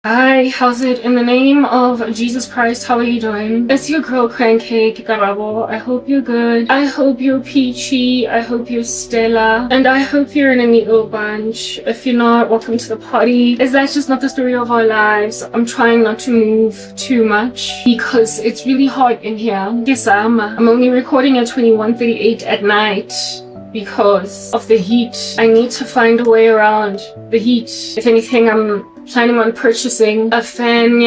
Hi, how's it? In the name of Jesus Christ, how are you doing? It's your girl Crankcake Garabo. I hope you're good. I hope you're peachy. I hope you're Stella. And I hope you're in a neat little bunch. If you're not, welcome to the party. Is that just not the story of our lives? I'm trying not to move too much because it's really hot in here. Yes, I'm only recording at 21:38 at night because of the heat. I need to find a way around the heat. If anything, I'm planning on purchasing a fan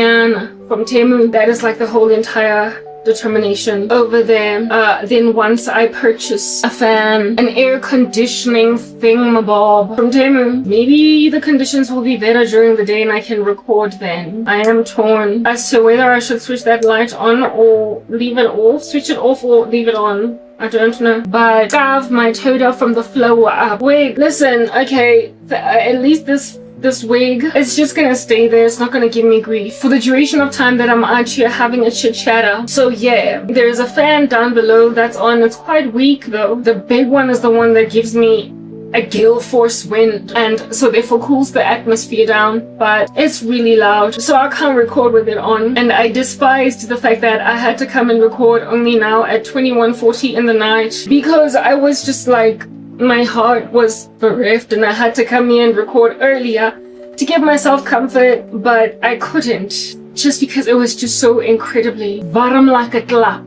from Temu. That is like the whole entire determination over there. Then once I purchase a fan, an air conditioning thingamabob from Temu, maybe the conditions will be better during the day and I can record then. I am torn as to whether I should switch that light on or leave it off. Switch it off or leave it on. I don't know, but I have my toda from the flow up. Wait, listen, okay, at least this wig, it's just gonna stay there. It's not gonna give me grief for the duration of time that I'm out here having a chit chatter. So yeah, there's a fan down below that's on. It's quite weak though. The big one is the one that gives me a gale force wind and so therefore cools the atmosphere down, but it's really loud, so I can't record with it on. And I despised the fact that I had to come and record only now at 21:40 in the night because I was just like, my heart was bereft and I had to come here and record earlier to give myself comfort, but I couldn't just because it was just so incredibly warm like a clap.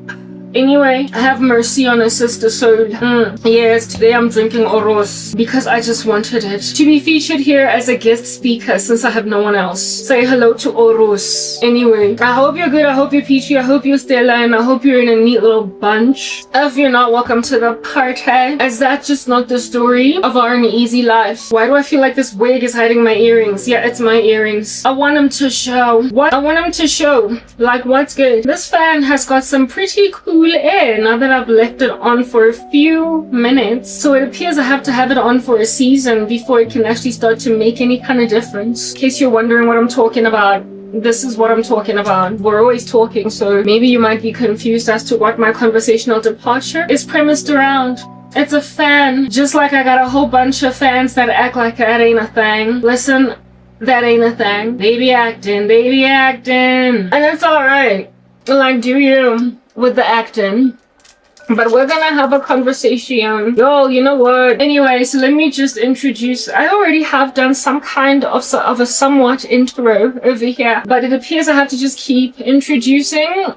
Anyway, I have mercy on a sister, so yes, today I'm drinking Oros because I just wanted it to be featured here as a guest speaker since I have no one else. Say hello to Oros. Anyway, I hope you're good, I hope you're peachy, I hope you're Stella, and I hope you're in a neat little bunch. If you're not, welcome to the party, as that's just not the story of our uneasy lives. Why do I feel like this wig is hiding my earrings? Yeah, it's my earrings. I want them to show. What? I want them to show. Like, what's good? This fan has got some pretty cool air now that I've left it on for a few minutes, so it appears I have to have it on for a season before it can actually start to make any kind of difference. In case you're wondering what I'm talking about, this is what I'm talking about. We're always talking, so maybe you might be confused as to what my conversational departure is premised around. It's a fan, just like I got a whole bunch of fans that act like that ain't a thing. Listen, that ain't a thing. They be acting, and it's alright. Like, do you with the acting, but we're gonna have a conversation. Yo, you know what? Anyway, so let me just introduce. I already have done some kind of a somewhat intro over here, but it appears I have to just keep introducing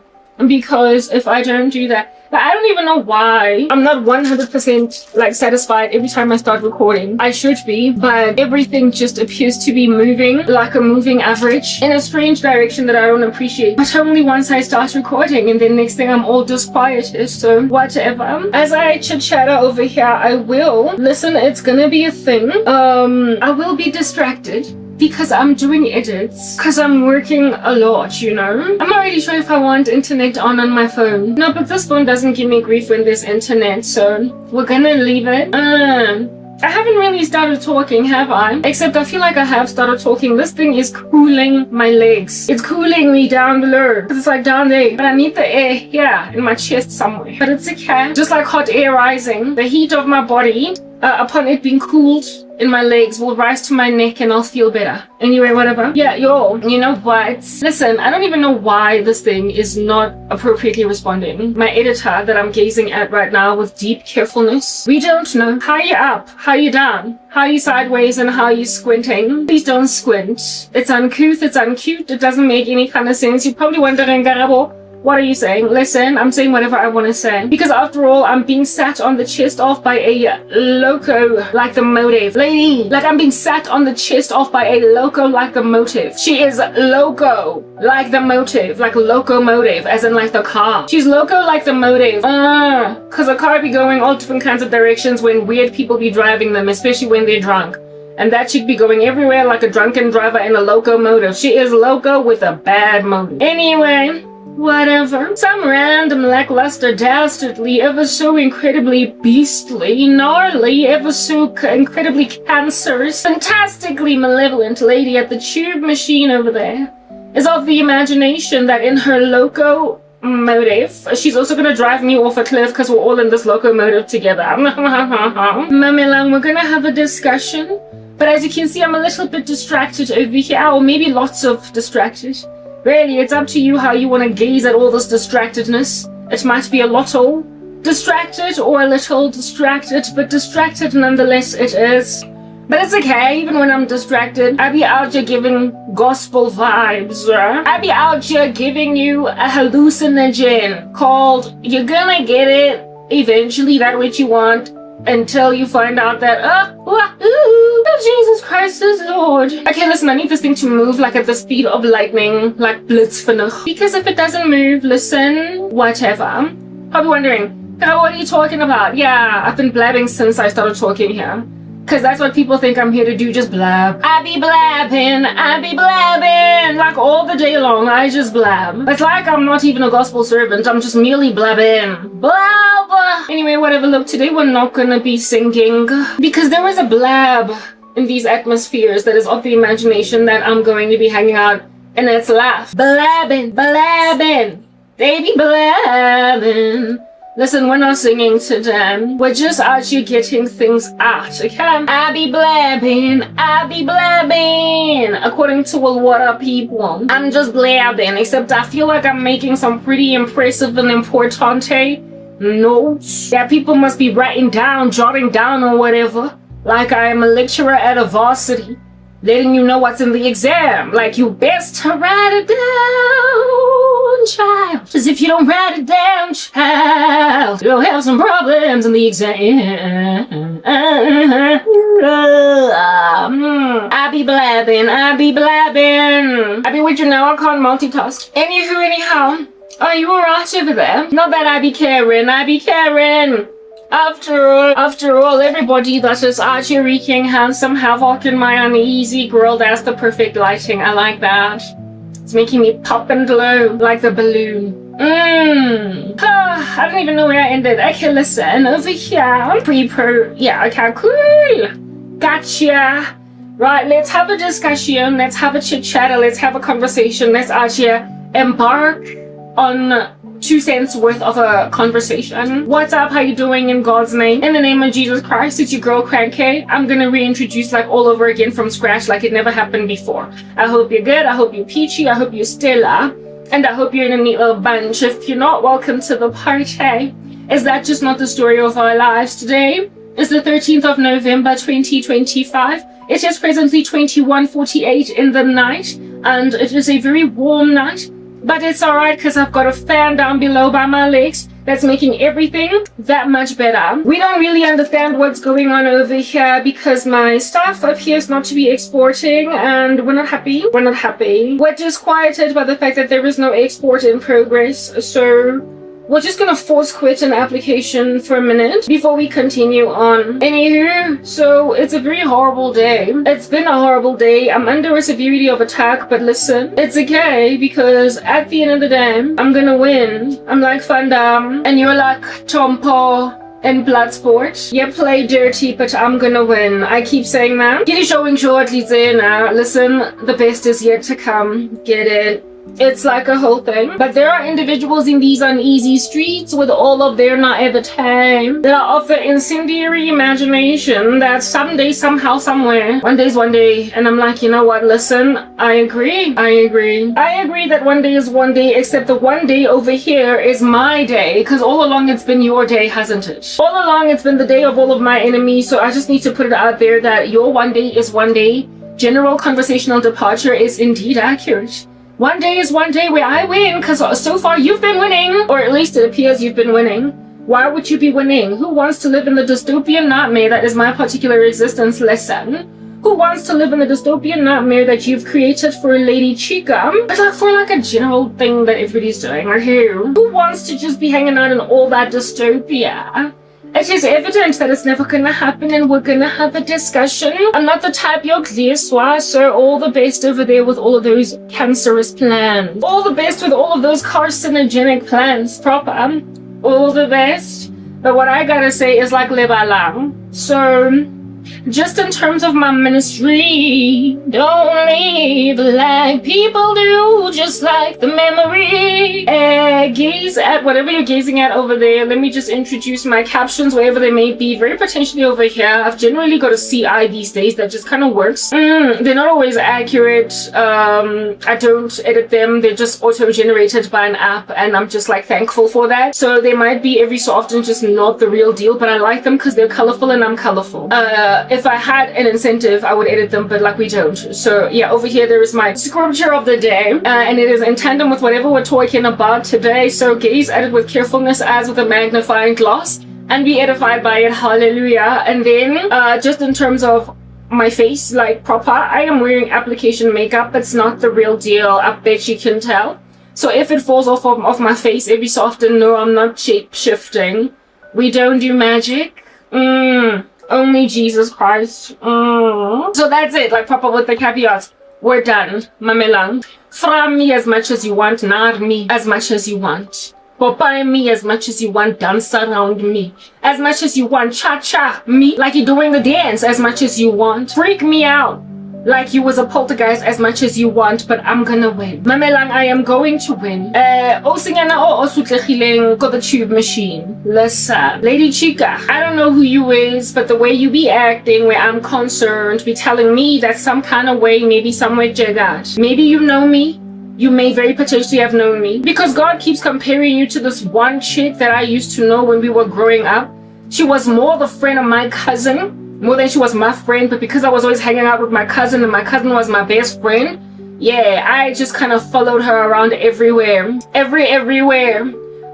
because if I don't do that, but I don't even know why. I'm not 100% like satisfied every time I start recording. I should be, but everything just appears to be moving like a moving average in a strange direction that I don't appreciate. But only once I start recording, and then next thing I'm all disquieted, so whatever. As I chit chatter over here, I will listen. It's gonna be a thing. I will be distracted because I'm doing edits, because I'm working a lot, you know. I'm not really sure if I want internet on my phone. No, but this phone doesn't give me grief when there's internet, so we're gonna leave it. I haven't really started talking, have I? Except I feel like I have started talking. This thing is cooling my legs. It's cooling me down below. It's like down there. But I need the air here in my chest somewhere. But it's okay. Just like hot air rising. The heat of my body, upon it being cooled in my legs, will rise to my neck and I'll feel better. Anyway, whatever. Yeah, yo, you know what? Listen, I don't even know why this thing is not appropriately responding. My editor that I'm gazing at right now with deep carefulness. We don't know. How you up? How you down? How you sideways and how you squinting? Please don't squint. It's uncouth, it's uncute, it doesn't make any kind of sense. You're probably wondering, Garabo, what are you saying? Listen, I'm saying whatever I want to say. Because after all, I'm being sat on the chest off by a loco like the motive. Lady, like I'm being sat on the chest off by a loco like the motive. She is loco like the motive. Like locomotive, as in like the car. She's loco like the motive. Cause a car be going all different kinds of directions when weird people be driving them, especially when they're drunk. And that chick be going everywhere like a drunken driver in a locomotive. She is loco with a bad motive. Anyway, whatever. Some random lackluster, dastardly, ever so incredibly beastly, gnarly, ever so incredibly cancerous, fantastically malevolent lady at the tube machine over there is of the imagination that in her loco motive, she's also gonna drive me off a cliff because we're all in this locomotive together. Mamilang, we're gonna have a discussion But as you can see, I'm a little bit distracted over here, or maybe lots of distracted. Really, it's up to you how you want to gaze at all this distractedness. It might be a lotto distracted or a little distracted, but distracted nonetheless it is. But it's okay, even when I'm distracted, I be out here giving gospel vibes. I be out here giving you a hallucinogen called You're Gonna Get It Eventually, that what you want, until you find out that, Jesus Christ is Lord. Okay, listen, I need this thing to move like at the speed of lightning, like blitzvinnig. Because if it doesn't move, listen, whatever. Probably wondering, oh, what are you talking about? Yeah, I've been blabbing since I started talking here. Because that's what people think I'm here to do, just blab. I be blabbing, like all the day long, I just blab. It's like I'm not even a gospel servant, I'm just merely blabbing. Blab! Anyway, whatever, look, today we're not gonna be singing. Because there is a blab in these atmospheres that is of the imagination that I'm going to be hanging out, and it's laugh. Blabbing, they be blabbing. Listen, we're not singing today. We're just out here getting things out, okay? I be blabbing. According to a lot of people, I'm just blabbing, except I feel like I'm making some pretty impressive and importante notes that people must be writing down, jotting down or whatever. Like I am a lecturer at a varsity, letting you know what's in the exam. Like you best to write it down, child. Cause if you don't write it down, child, you'll have some problems in the exam. I be blabbing. I be with you now, I can't multitask. Anywho, anyhow, are you alright over there? Not that I be caring. After all, everybody that is out here wreaking handsome havoc in my uneasy girl, that's the perfect lighting. I like that. It's making me pop and glow like the balloon. I don't even know where I ended. Okay, listen, over here, yeah, okay, cool. Gotcha. Right, let's have a discussion, let's have a chit-chat, let's have a conversation, let's out here embark on 2 cents worth of a conversation. What's up? How you doing? In God's name, in the name of Jesus Christ, it's your girl Cranky. I'm gonna reintroduce like all over again from scratch, like it never happened before. I hope you're good. I hope you're peachy. I hope you're Stella, and I hope you're in a neat little bunch. If you're not, welcome to the party. Is that just not the story of our lives? Today is the 13th of November 2025. It is presently 21:48 in the night, and it is a very warm night. But it's alright because I've got a fan down below by my legs that's making everything that much better. We don't really understand what's going on over here because my stuff appears not to be exporting, and we're not happy. We're disquieted by the fact that there is no export in progress, so we're just gonna force quit an application for a minute before we continue on. Anywho, so it's a very horrible day. It's been a horrible day. I'm under a severity of attack, but listen, it's okay because at the end of the day, I'm gonna win. I'm like Van Damme, and you're like Tompo in Bloodsport. You play dirty, but I'm gonna win. I keep saying that. Get it showing shortly now. Listen, the best is yet to come. Get it? It's like a whole thing. But there are individuals in these uneasy streets with all of their naivete that offer incendiary imagination that someday, somehow, somewhere, one day's one day. And I'm like, you know what, listen, I agree that one day is one day, except the one day over here is my day, because all along it's been your day, hasn't it? All along it's been the day of all of my enemies, so I just need to put it out there that your one day is one day. General conversational departure is indeed accurate. One day is one day where I win, because so far you've been winning, or at least it appears you've been winning. Why would you be winning? Who wants to live in the dystopian nightmare that is my particular existence lesson? Who wants to live in the dystopian nightmare that you've created for Lady Chica? But like for like a general thing that everybody's doing, or who wants to just be hanging out in all that dystopia? It is evident that it's never gonna happen, and we're gonna have a discussion. I'm not the type you're clear, so all the best over there with all of those cancerous plans. All the best with all of those carcinogenic plans, proper. All the best. But what I gotta say is like lebalang. So, Just in terms of my ministry, don't live like people do, just like the memory. Gaze at whatever you're gazing at over there. Let me just introduce my captions wherever they may be. Very potentially over here. I've generally got a CI these days that just kind of works. They're not always accurate. I don't edit them. They're just auto-generated by an app, and I'm just like thankful for that. So they might be every so often just not the real deal, but I like them because they're colorful and I'm colorful. If I had an incentive, I would edit them, but like we don't. So yeah, over here there is my scripture of the day, and it is in tandem with whatever we're talking about today. So gaze at it with carefulness as with a magnifying glass and be edified by it. Hallelujah. And then just in terms of my face, like proper, I am wearing application makeup. It's not the real deal. I bet you can tell. So if it falls off of my face every so often, no, I'm not shape shifting. We don't do magic. Only Jesus Christ. So that's it, like proper with the caveats. We're done, mamelang. From me as much as you want, not me as much as you want. Popeye me as much as you want, dance around me. As much as you want, cha-cha me, like you're doing the dance as much as you want. Freak me out, like you was a poltergeist as much as you want, but I'm gonna win. Mamelang, I am going to win. Osingana o osutlekhileng ko the tube machine. Listen, Lady Chica, I don't know who you is, but the way you be acting where I'm concerned, be telling me that some kind of way, maybe somewhere jagat. Maybe you know me. You may very potentially have known me, because God keeps comparing you to this one chick that I used to know when we were growing up. She was more the friend of my cousin, more than she was my friend, but because I was always hanging out with my cousin and my cousin was my best friend, yeah, I just kind of followed her around everywhere. Everywhere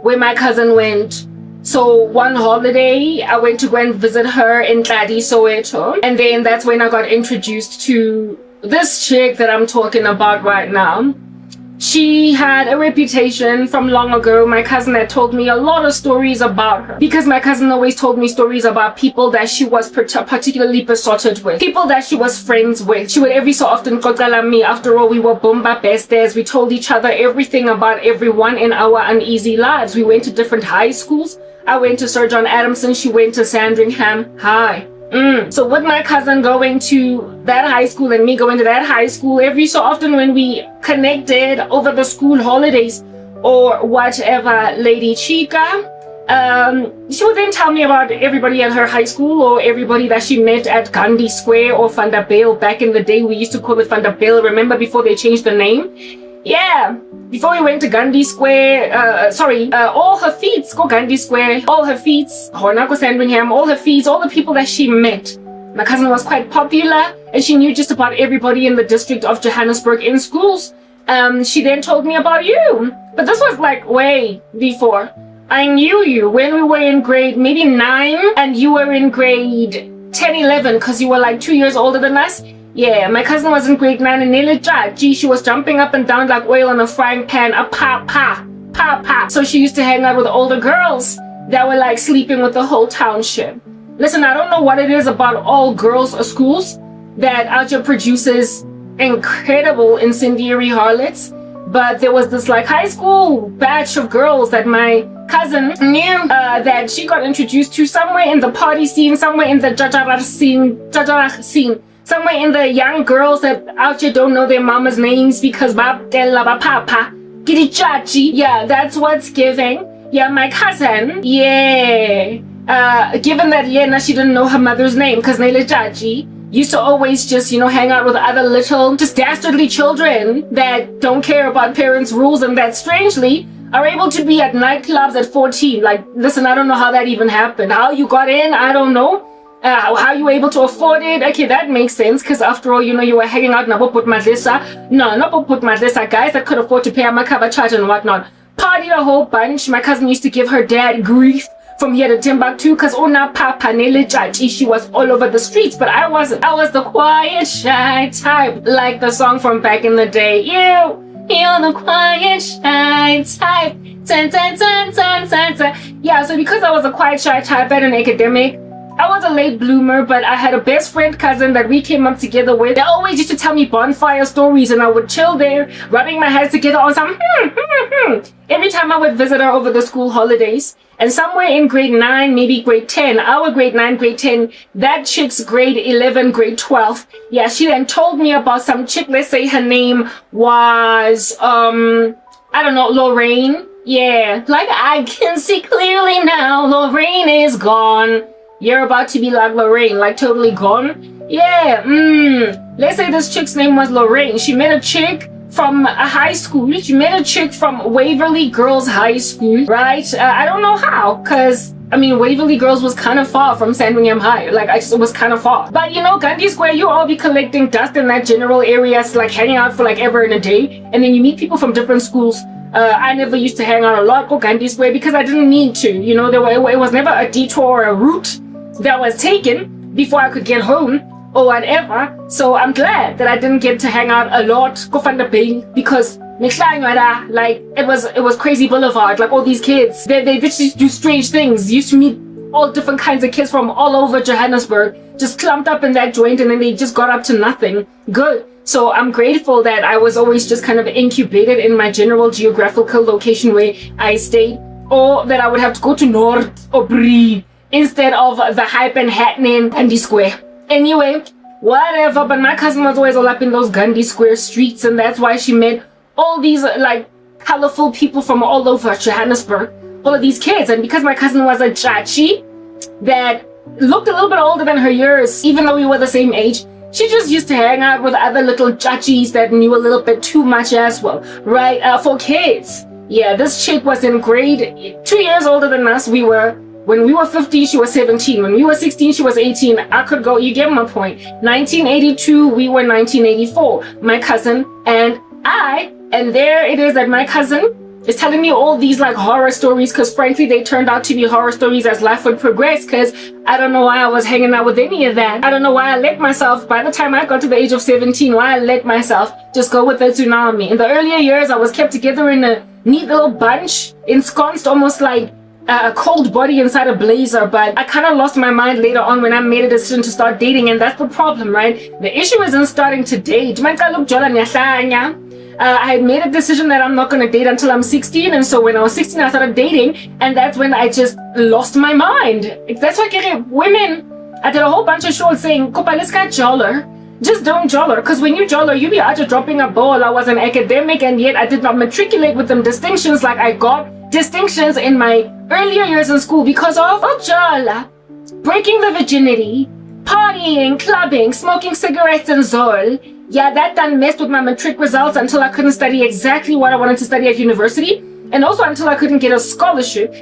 where my cousin went. So one holiday, I went to go and visit her in Tladi, Soweto. And then that's when I got introduced to this chick that I'm talking about right now. She had a reputation from long ago. My cousin had told me a lot of stories about her, because my cousin always told me stories about people that she was particularly besotted with, people that she was friends with. She would every so often kokala me. After all, we were bomba besties. We told each other everything about everyone in our uneasy lives. We went to different high schools. I went to Sir John Adamson. She went to Sandringham High. So with my cousin going to that high school and me going to that high school, every so often when we connected over the school holidays or whatever, Lady Chica, she would then tell me about everybody at her high school or everybody that she met at Gandhi Square or Vanderbijl. Back in the day, we used to call it Vanderbijl. Remember, before they changed the name? Yeah, before we went to Gandhi Square, all her feats go Gandhi Square, all her feats, Honako Sandringham, all her feats, all the people that she met. My cousin was quite popular and she knew just about everybody in the district of Johannesburg in schools. She then told me about you, but this was like way before. I knew you when we were in grade maybe 9 and you were in grade 10, 11 because you were like 2 years older than us. Yeah, my cousin was in grade 9 and nearly Gee, she was jumping up and down like oil in a frying pan, a pa. So she used to hang out with older girls that were like sleeping with the whole township. Listen, I don't know what it is about all girls schools that Alger produces incredible incendiary harlots, but there was this like high school batch of girls that my cousin knew that she got introduced to somewhere in the party scene, somewhere in the jajarah scene. Somewhere in the young girls that out here don't know their mama's names because papa. Yeah, that's what's giving. Yeah, my cousin. Yeah. Given that Lena, she didn't know her mother's name because Nele Chachi used to always just, hang out with other little, just dastardly children that don't care about parents' rules and that strangely are able to be at nightclubs at 14. Like, listen, I don't know how that even happened. How you got in, I don't know. How you were able to afford it? Okay, that makes sense, because after all, you were hanging out Nabo Put Madlisa. No, not Put Madlisa, guys that could afford to pay my cover charge and whatnot. Partied a whole bunch. My cousin used to give her dad grief from here to Timbuktu, because Ona Papa Nele Chachi, she was all over the streets, but I wasn't. I was the quiet, shy type, like the song from back in the day. You're the quiet, shy type. Yeah, so because I was a quiet, shy type at an academic, I I was a late bloomer, but I had a best friend cousin that we came up together with. They always used to tell me bonfire stories, and I would chill there, rubbing my hands together on some every time I would visit her over the school holidays. And somewhere in grade 9, maybe grade 10, our grade 9, grade 10, that chick's grade 11, grade 12. Yeah, she then told me about some chick, let's say her name was, I don't know, Lorraine. Yeah, like I can see clearly now, Lorraine is gone. You're about to be like Lorraine, like totally gone. Yeah, let's say this chick's name was Lorraine. She met a chick from a high school. She met a chick from Waverly Girls High School, right? I don't know how, because I mean, Waverly Girls was kind of far from Sandringham High. Like, it was kind of far. But you know, Gandhi Square, you all be collecting dust in that general area, like hanging out for like ever and a day. And then you meet people from different schools. I never used to hang out a lot for Gandhi Square because I didn't need to. You know, it was never a detour or a route that was taken before I could get home or whatever. So I'm glad that I didn't get to hang out a lot, go find the bay, because like it was crazy boulevard. Like all these kids, they just do strange things. You used to meet all different kinds of kids from all over Johannesburg, just clumped up in that joint, and then they just got up to nothing good. So I'm grateful that I was always just kind of incubated in my general geographical location where I stayed, or that I would have to go to North or Bree instead of the hype and happening Gandhi Square. Anyway, whatever, but my cousin was always all up in those Gandhi Square streets, and that's why she met all these like colorful people from all over Johannesburg, all of these kids. And because my cousin was a chachi that looked a little bit older than her years, even though we were the same age, she just used to hang out with other little chachis that knew a little bit too much as well, right? For kids. Yeah, this chick was in grade 2 years older than us. When we were 15, she was 17. When we were 16, she was 18. I could go, you get my point. 1982, we were 1984. My cousin and I, and there it is that my cousin is telling me all these like horror stories, because frankly they turned out to be horror stories as life would progress, because I don't know why I was hanging out with any of that. I don't know why I let myself, by the time I got to the age of 17, why I let myself just go with the tsunami. In the earlier years, I was kept together in a neat little bunch, ensconced almost like a cold body inside a blazer, but I kind of lost my mind later on when I made a decision to start dating, and that's the problem, right? The issue isn't starting to date. I had made a decision that I'm not going to date until I'm 16, and so when I was 16 I started dating, and that's when I just lost my mind. That's why women, I did a whole bunch of shows saying, Kopa, let's get joller. Just don't joller, because when you joller, you be out just dropping a ball. I was an academic, and yet I did not matriculate with them distinctions like I got distinctions in my earlier years in school because of joller, breaking the virginity, partying, clubbing, smoking cigarettes and zol. Yeah, that done messed with my matric results until I couldn't study exactly what I wanted to study at university, and also until I couldn't get a scholarship,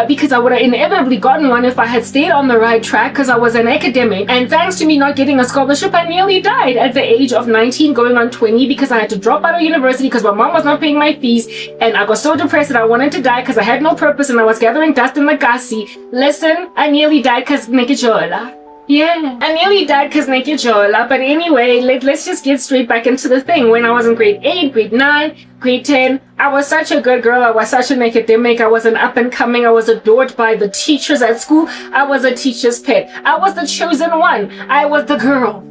because I would have inevitably gotten one if I had stayed on the right track, because I was an academic. And thanks to me not getting a scholarship, I nearly died at the age of 19 going on 20, because I had to drop out of university because my mom was not paying my fees, and I got so depressed that I wanted to die because I had no purpose and I was gathering dust in the Gasi. Listen, I nearly died because Nekijola. Yeah, I nearly died because naked Jola. But anyway, let's just get straight back into the thing. When I was in grade 8, grade 9, grade 10, I was such a good girl. I was such an academic. I was an up and coming. I was adored by the teachers at school. I was a teacher's pet. I was the chosen one. I was the girl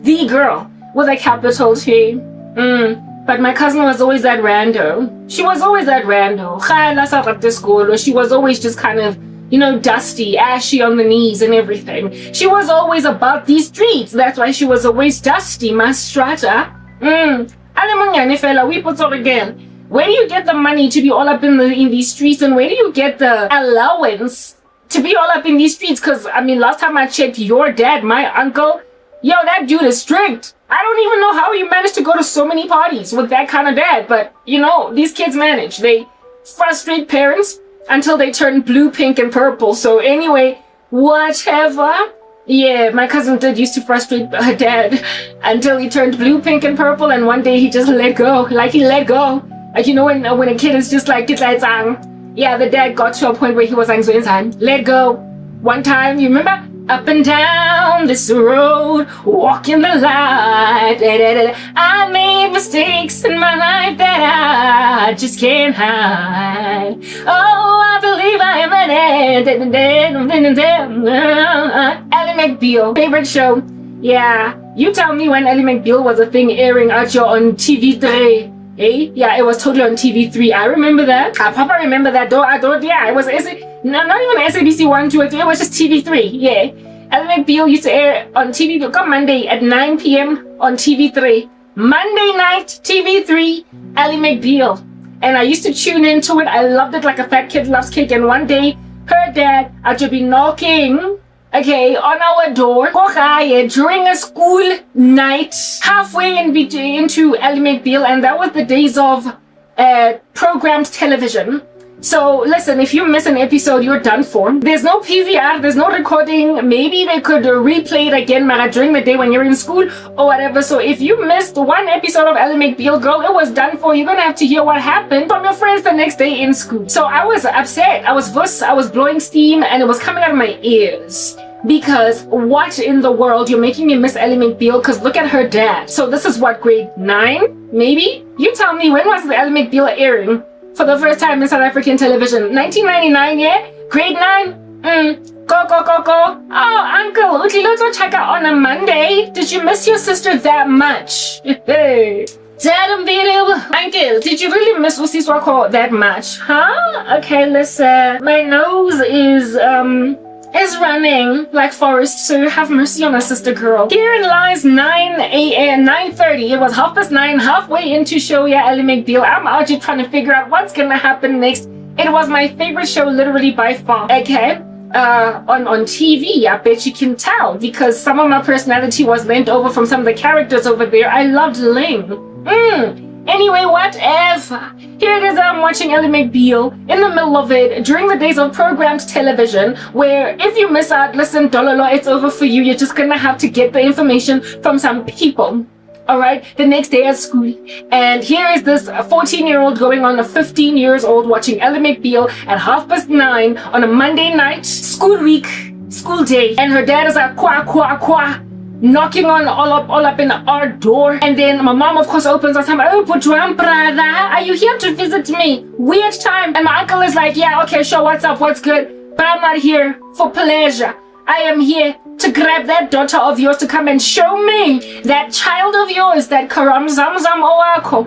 with a capital T. But my cousin was always that rando. She was always that rando. She was always just kind of, you know, dusty, ashy on the knees and everything. She was always about these streets. That's why she was always dusty, my strata. Where do you get the money to be all up in these streets, and where do you get the allowance to be all up in these streets? Because, I mean, last time I checked, your dad, my uncle, yo, that dude is strict. I don't even know how you managed to go to so many parties with that kind of dad. But, you know, these kids manage. They frustrate parents until they turn blue, pink, and purple. So anyway, whatever. Yeah, my cousin did used to frustrate her dad until he turned blue, pink, and purple, and one day he just let go. Like, he let go. Like, you know, when a kid is just like, yeah, the dad got to a point where he was like, let go. One time, you remember? Up and down this road, walking the light. I made mistakes in my life that I just can't hide. Oh, I believe I am an McBeal, favorite show. Yeah, you tell me when Ally McBeal was a thing airing out here on TV3. Hey, yeah, it was totally on TV3. I remember that. I probably remember that though. Yeah, it was not even SABC 1, 2, or 3. It was just TV3. Yeah, Ally McBeal used to air on TV on Monday at 9 p.m. on TV3. Monday night, TV3, Ally McBeal. And I used to tune into it. I loved it like a fat kid loves cake. And one day, her dad had to be knocking, okay, on our door during a school night, halfway into Ally McBeal, and that was the days of programmed television. So listen, if you miss an episode, you're done for. There's no PVR, there's no recording. Maybe they could replay it again during the day when you're in school or whatever. So if you missed one episode of Ally McBeal, girl, it was done for. You're gonna have to hear what happened from your friends the next day in school. So I was upset, I was blowing steam, and it was coming out of my ears. Because what in the world, you're making me miss Ally McBeal? Because look at her dad. So this is what, grade 9 maybe? You tell me, when was the Ally McBeal airing for the first time in South African television? 1999, yeah? Grade 9? Go. Oh, uncle, Utliloto Chaka on a Monday. Did you miss your sister that much? Dad, uncle, did you really miss Usiswako that much? Huh? Okay, listen. My nose is running like Forrest, so have mercy on a sister girl. Herein lies 9:30. It was 9:30, halfway into show, yeah, Ally McBeal. I'm out here trying to figure out what's gonna happen next. It was my favorite show, literally by far. Okay, on TV, I bet you can tell, because some of my personality was lent over from some of the characters over there. I loved Ling. Anyway, whatever. Here it is, I'm watching Ally McBeal in the middle of it during the days of programmed television, where if you miss out, listen, Dololo, it's over for you. You're just gonna have to get the information from some people. All right, the next day at school. And here is this 14-year-old going on a 15 years old watching Ally McBeal at 9:30 on a Monday night, school week, school day. And her dad is like, kwa, knocking on all up in our door. And then my mom, of course, opens us. I'm like, oh, Putwan, brother, are you here to visit me? Weird time. And my uncle is like, yeah, okay, sure, what's up, what's good? But I'm not here for pleasure. I am here to grab that daughter of yours to come and show me that child of yours, that Karam Zamzam Oako.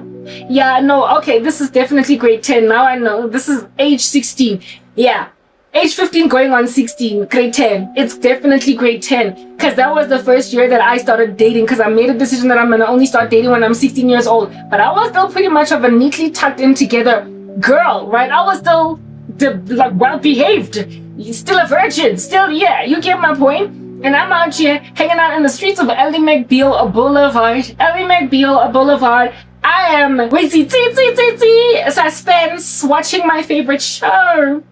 Yeah, no, okay, this is definitely grade 10. Now I know. This is age 16. Yeah. Age 15 going on 16, grade 10. It's definitely grade 10. Because that was the first year that I started dating. Because I made a decision that I'm going to only start dating when I'm 16 years old. But I was still pretty much of a neatly tucked in together girl, right? I was still like well behaved. Still a virgin. Still, yeah, you get my point. And I'm out here hanging out in the streets of Ally McBeal Boulevard. Ally McBeal Boulevard. I am suspense, watching my favorite show.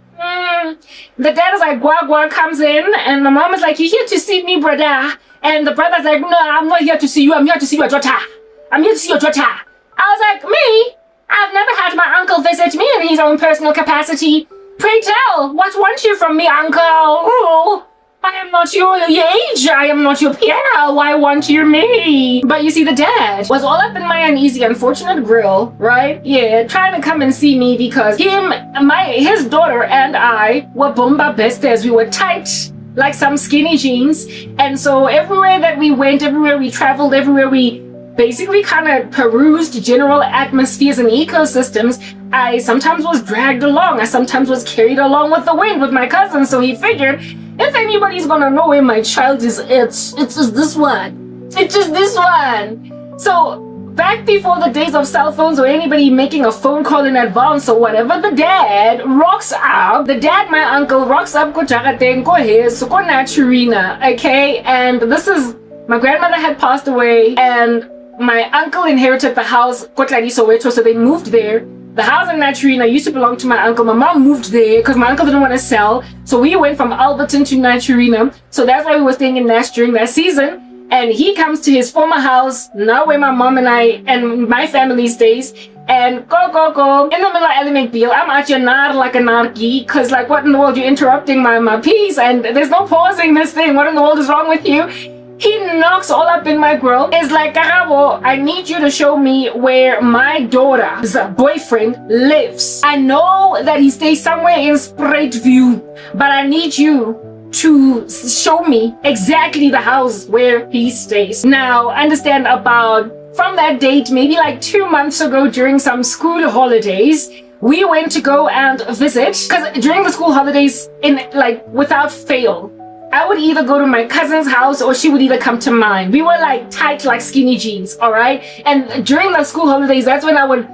The dad is like, Gwa comes in, and my mom is like, you here to see me, brother? And the brother's like, no, I'm not here to see you. I'm here to see your daughter. I'm here to see your daughter. I was like, me? I've never had my uncle visit me in his own personal capacity. Pray tell, what want you from me, uncle? Oh, I am not your age. I am not your peer. Why want you me? But you see, the dad was all up in my uneasy, unfortunate grill, right? Yeah, trying to come and see me because his daughter and I were bomba besties. We were tight like some skinny jeans. And so everywhere that we went, everywhere we traveled, everywhere we basically kind of perused general atmospheres and ecosystems, I sometimes was dragged along. I sometimes was carried along with the wind with my cousins. So he figured, if anybody's gonna know where my child is, it's just this one. It's just this one. So back before the days of cell phones or anybody making a phone call in advance or whatever, the dad rocks up. The dad, my uncle, rocks up ko Jagateng ko his ko Naturina. Okay, and this is, my grandmother had passed away, and my uncle inherited the house Kotladi Soweto, so they moved there. The house in Naturina used to belong to my uncle. My mom moved there because my uncle didn't want to sell. So we went from Alberton to Naturina. So that's why we were staying in Nash during that season. And he comes to his former house, now where my mom and I and my family stays. And go. In the middle of Ally McBeal, I'm at your nar like a narky. Because like, what in the world? You're interrupting my piece. And there's no pausing this thing. What in the world is wrong with you? He knocks all up in my grill. It's like, Karabo, I need you to show me where my daughter's boyfriend lives. I know that he stays somewhere in Spruitview, but I need you to show me exactly the house where he stays. Now, understand about from that date, maybe like 2 months ago during some school holidays, we went to go and visit, because during the school holidays, without fail, I would either go to my cousin's house or she would either come to mine. We were like tight like skinny jeans, all right? And during the school holidays, that's when I would,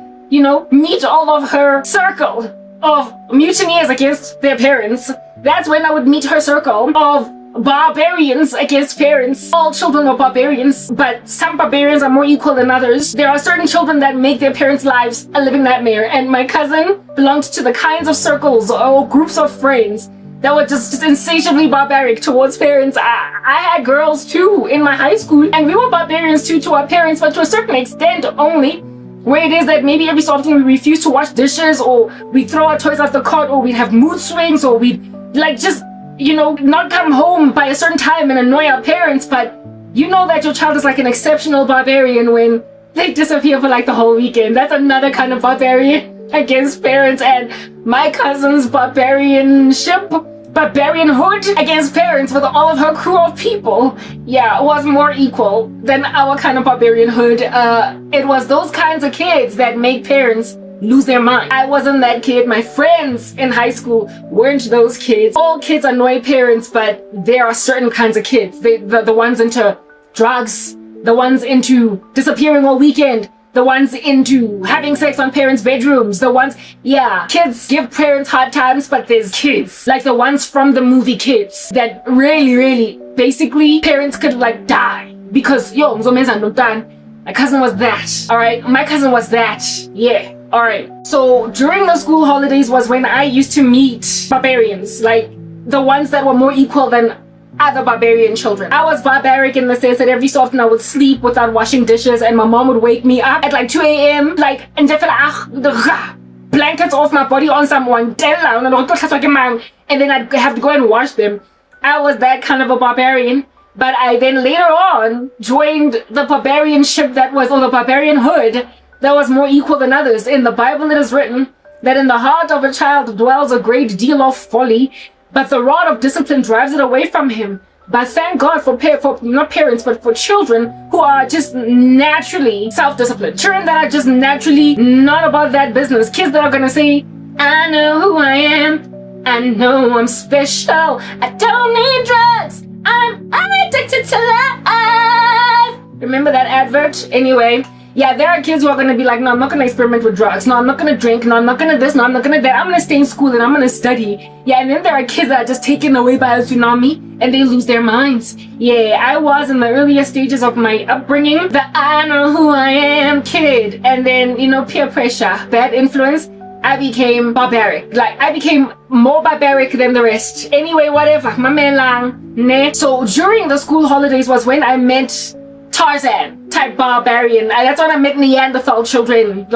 meet all of her circle of mutineers against their parents. That's when I would meet her circle of barbarians against parents. All children are barbarians, but some barbarians are more equal than others. There are certain children that make their parents' lives a living nightmare, and my cousin belonged to the kinds of circles or groups of friends that were just insatiably barbaric towards parents. I had girls too in my high school, and we were barbarians too to our parents, but to a certain extent only, where it is that maybe every so often we refuse to wash dishes, or we throw our toys off the cot, or we'd have mood swings, or we'd not come home by a certain time and annoy our parents. But you know that your child is like an exceptional barbarian when they disappear for like the whole weekend. That's another kind of barbarian against parents. And my cousin's barbarianhood against parents with all of her crew of people, was more equal than our kind of barbarianhood. It was those kinds of kids that make parents lose their mind. I wasn't that kid. My friends in high school weren't those kids. All kids annoy parents, but there are certain kinds of kids. The ones into drugs, the ones into disappearing all weekend, the ones into having sex on parents' bedrooms, kids give parents hard times, but there's kids, like the ones from the movie Kids, that really, basically, parents could like die because, my cousin was that, alright? My cousin was that, yeah, alright. So during the school holidays was when I used to meet barbarians, like the ones that were more equal than other barbarian children. I was barbaric in the sense that every so often I would sleep without washing dishes, and my mom would wake me up at like 2 a.m. and blankets off my body on someone, and then I'd have to go and wash them. I was that kind of a barbarian. But I then later on joined the barbarianship or the barbarianhood that was more equal than others. In the Bible it is written that in the heart of a child dwells a great deal of folly, but the rod of discipline drives it away from him. But thank God for not parents, but for children who are just naturally self-disciplined. Children that are just naturally not about that business. Kids that are gonna say, I know who I am. I know I'm special. I don't need drugs. I'm addicted to life. Remember that advert? Anyway, there are kids who are going to be like, no, I'm not going to experiment with drugs. No, I'm not going to drink. No, I'm not going to this. No, I'm not going to that. I'm going to stay in school and I'm going to study. And then there are kids that are just taken away by a tsunami and they lose their minds. I was in the earlier stages of my upbringing, the I know who I am kid. And then, peer pressure, bad influence. I became barbaric. I became more barbaric than the rest. Anyway, whatever. So during the school holidays was when I met Tarzan type barbarian. That's when I met Neanderthal children.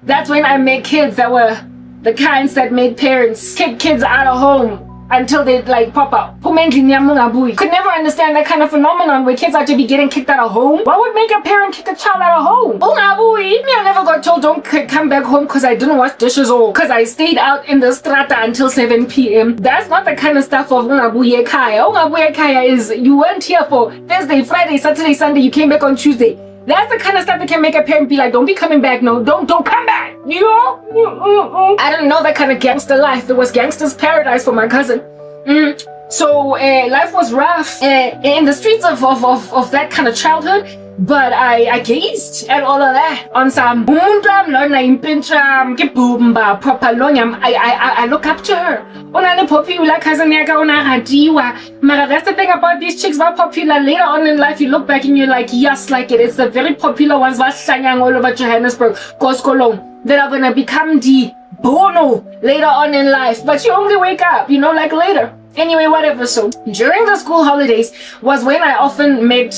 That's when I met kids that were the kinds that made parents kick kids out of home until they pop out. Could never understand that kind of phenomenon where kids are to be getting kicked out of home. What would make a parent kick a child out of home? I never got told don't come back home because I didn't wash dishes or because I stayed out in the strata until 7 p.m. That's not the kind of stuff of ungabuye kaya. Ungabuye kaya is you weren't here for Thursday, Friday, Saturday, Sunday, you came back on Tuesday. That's the kind of stuff that can make a parent be like, don't be coming back, no, don't come back. I don't know that kind of gangster life. It was gangster's paradise for my cousin. So life was rough in the streets of that kind of childhood, but I gazed at all of that on some I look up to her. Popular cousin, that's the thing about these chicks, were popular. Later on in life you look back and you're like, yes, like it. It's the very popular ones all over Johannesburg, Koskolong, that are gonna become the bono later on in life. But you only wake up, later. Anyway, whatever. So during the school holidays was when I often met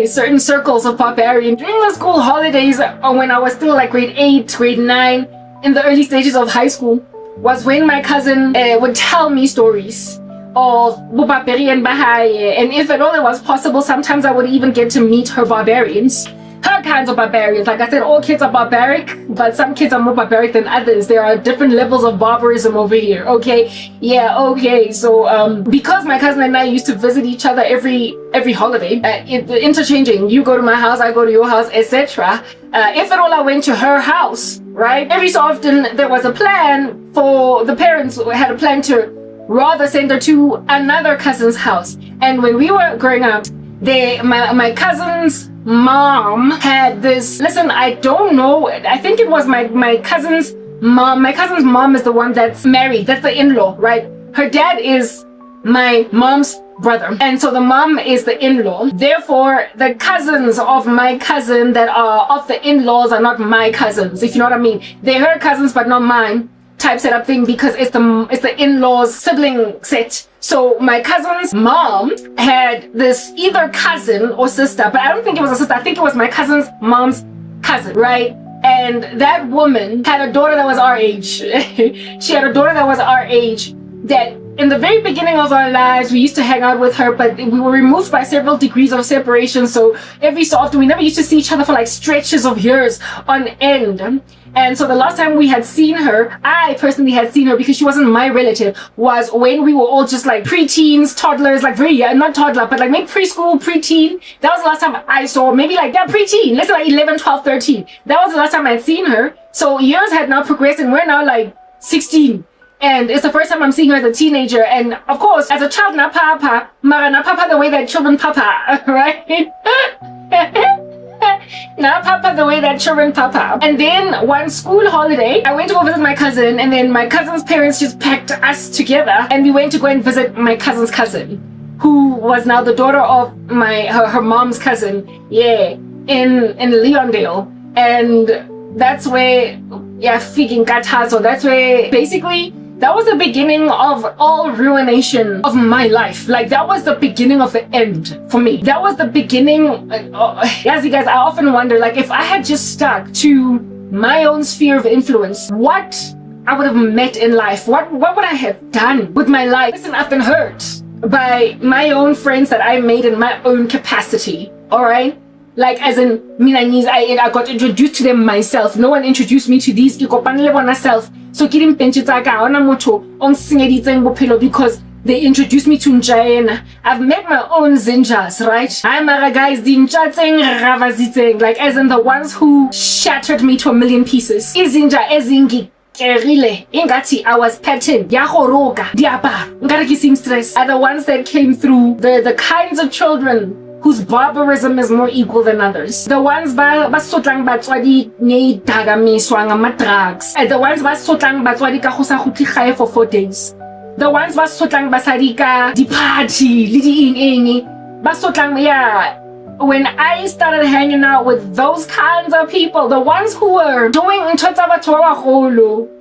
certain circles of barbarian. During the school holidays, when I was still like grade 8, grade 9, in the early stages of high school, was when my cousin would tell me stories of barbarian Bahai, and if at all it was possible, sometimes I would even get to meet her barbarians. her kinds of barbarians. Like I said, all kids are barbaric, but some kids are more barbaric than others. There are different levels of barbarism over here, okay? Yeah, okay. So because my cousin and I used to visit each other every holiday, interchanging, you go to my house, I go to your house, etc. If at all I went to her house, right? Every so often there was a plan for the parents had a plan to rather send her to another cousin's house. And when we were growing up, my cousin's mom had this, listen, I don't know, I think it was my cousin's mom. My cousin's mom is the one that's married, that's the in-law, right? Her dad is my mom's brother, and so the mom is the in-law. Therefore, the cousins of my cousin that are of the in-laws are not my cousins, if you know what I mean. They're her cousins but not mine type setup thing, because it's the in-laws sibling set. So my cousin's mom had this either cousin or sister, but I don't think it was a sister, I think it was my cousin's mom's cousin, right? And that woman had a daughter that was our age. She had a daughter that was our age, that in the very beginning of our lives we used to hang out with her, but we were removed by several degrees of separation, so every so often we never used to see each other for like stretches of years on end. And so the last time we had seen her, I personally had seen her because she wasn't my relative, was when we were all just like preteens, toddlers, like very young, not toddler, but like maybe preschool, preteen. That was the last time I saw, maybe like, yeah, preteen, let's say like 11, 12, 13. That was the last time I'd seen her. So years had now progressed and we're now like 16. And it's the first time I'm seeing her as a teenager. And of course, as a child, na papa, mara na papa the way that children papa, right? Na papa the way that children papa. And then one school holiday, I went to go visit my cousin, and then my cousin's parents just packed us together and we went to go and visit my cousin's cousin, who was now the daughter of her mom's cousin, yeah, in Leondale. And that's where, yeah, freaking Katazo, that's where basically that was the beginning of all ruination of my life. Like, that was the beginning of the end for me. That was the beginning. Yes, you guys, I often wonder, like, if I had just stuck to my own sphere of influence, what I would have met in life, what would I have done with my life? Listen, I've been hurt by my own friends that I made in my own capacity, all right? Like, as in, I got introduced to them myself. No one introduced me to these people myself. So because they introduced me to Njaena. I've met my own zinjas, right? I'm a guys, like, as in the ones who shattered me to a million pieces. Izinja ezingi ingati I was pattern yahoroga diapa ngari seamstress are the ones that came through, the kinds of children whose barbarism is more equal than others. The ones basotlang batswadi ne dagamiswa ngama drugs, and the ones basotlang batswadi ka go sa gutli gae for 4 days. The ones basotlang basadi ka di party le di eng basotlang, yeah. When I started hanging out with those kinds of people, the ones who were doing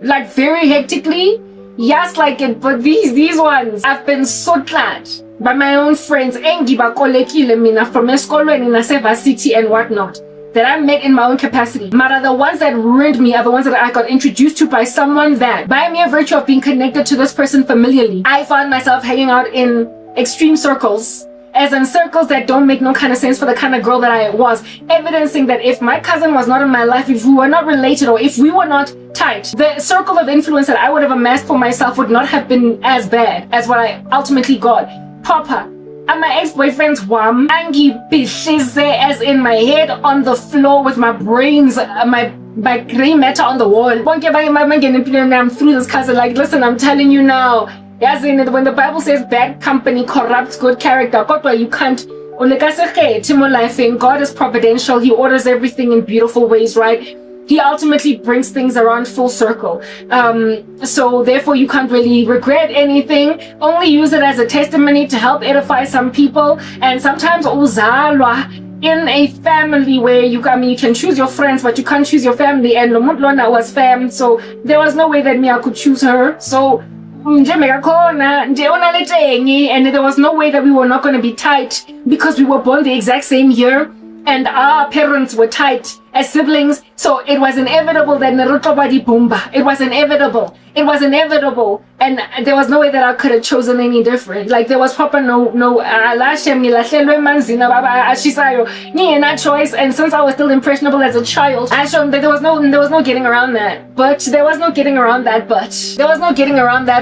like very hectically, yes, like it, but these ones, I've been so glad by my own friends from Eskolweni, Naseva City and whatnot, that I met in my own capacity. But the ones that ruined me are the ones that I got introduced to by someone that, by mere virtue of being connected to this person familiarly, I found myself hanging out in extreme circles, as in circles that don't make no kind of sense for the kind of girl that I was, evidencing that if my cousin was not in my life, if we were not related, or if we were not tight, the circle of influence that I would have amassed for myself would not have been as bad as what I ultimately got. Papa, and my ex-boyfriend's wam, angi bishize, as in my head on the floor with my brains, my gray matter on the wall. I'm through this cousin, like, listen, I'm telling you now, as in, when the Bible says bad company corrupts good character, you can't. God is providential. He orders everything in beautiful ways, right? He ultimately brings things around full circle. So therefore, you can't really regret anything. Only use it as a testimony to help edify some people. And sometimes in a family where you can choose your friends, but you can't choose your family. And Lomutlona was fam, so there was no way that I could choose her. So and there was no way that we were not going to be tight because we were born the exact same year. and our parents were tight as siblings, so it was inevitable that Naruto Badi Boomba. It was inevitable. It was inevitable, and there was no way that I could have chosen any different. Like there was proper no choice. And since I was still impressionable as a child, I showed that there was no getting around that.